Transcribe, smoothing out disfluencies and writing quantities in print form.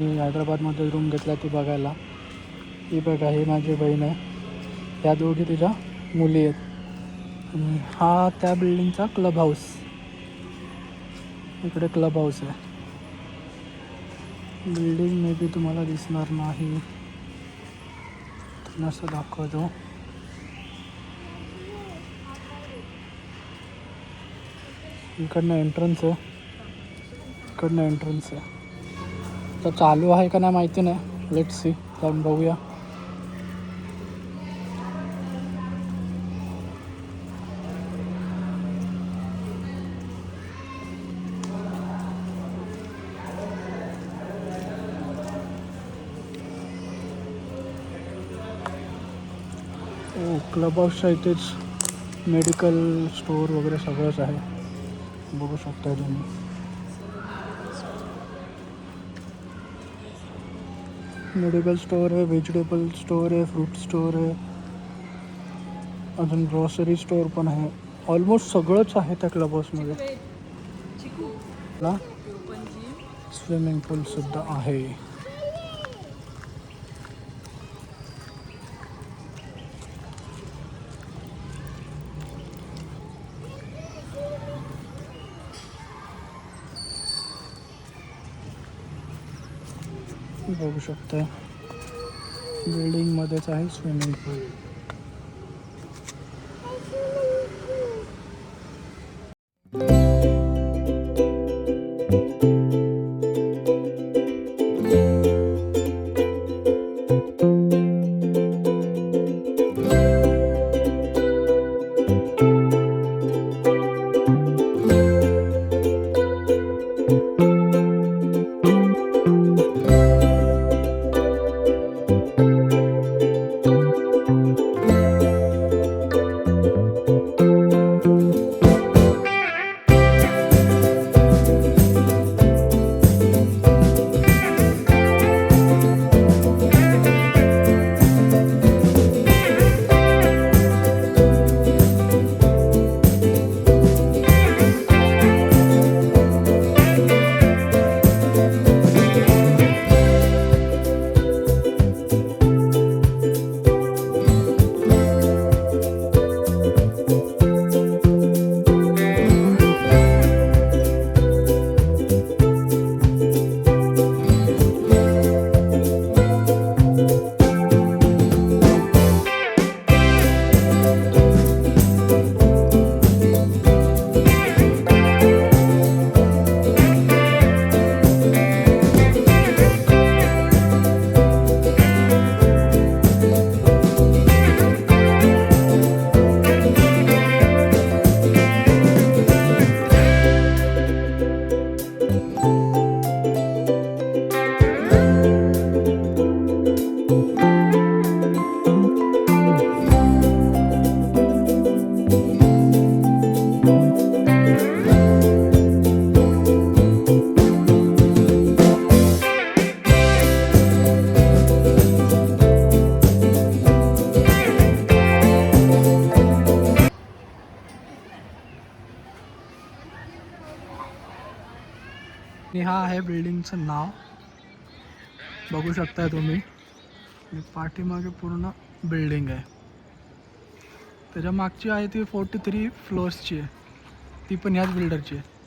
मी हैदराबादमध्ये रूम घेतला ती बघायला. ही बघा, ही माझी बहीण आहे, ह्या दोघी तिच्या मुली आहेत. आणि हा त्या बिल्डिंगचा क्लब हाऊस. इकडे क्लब हाऊस आहे. बिल्डिंग मे बी तुम्हाला दिसणार नाही, असं दाखवतो. इकडनं एंट्रन्स आहे, इकडनं एंट्रन्स आहे. तर चालू आहे का नाही माहिती नाही, लेट्स सी, जाऊन बघूया. क्लब हाऊसच्या इथेच मेडिकल स्टोअर वगैरे सगळंच आहे, बघू शकता तुम्ही. मेडिकल स्टोअर आहे, व्हेजिटेबल स्टोअर आहे, फ्रूट स्टोअर आहे, अजून ग्रॉसरी स्टोअर पण आहे. ऑलमोस्ट सगळंच आहे त्या क्लब हाऊसमध्ये ना. स्विमिंग पूलसुद्धा आहे. बघू शकता, बिल्डिंगमध्येच आहे स्विमिंग पूल. आणि हा आहे बिल्डिंगचं नाव, बघू शकता तुम्ही. पाठीमागे पूर्ण बिल्डिंग आहे. त्याच्या मागची आहे ती 43 फ्लोअर्सची आहे, ती पण ह्याच बिल्डरची आहे.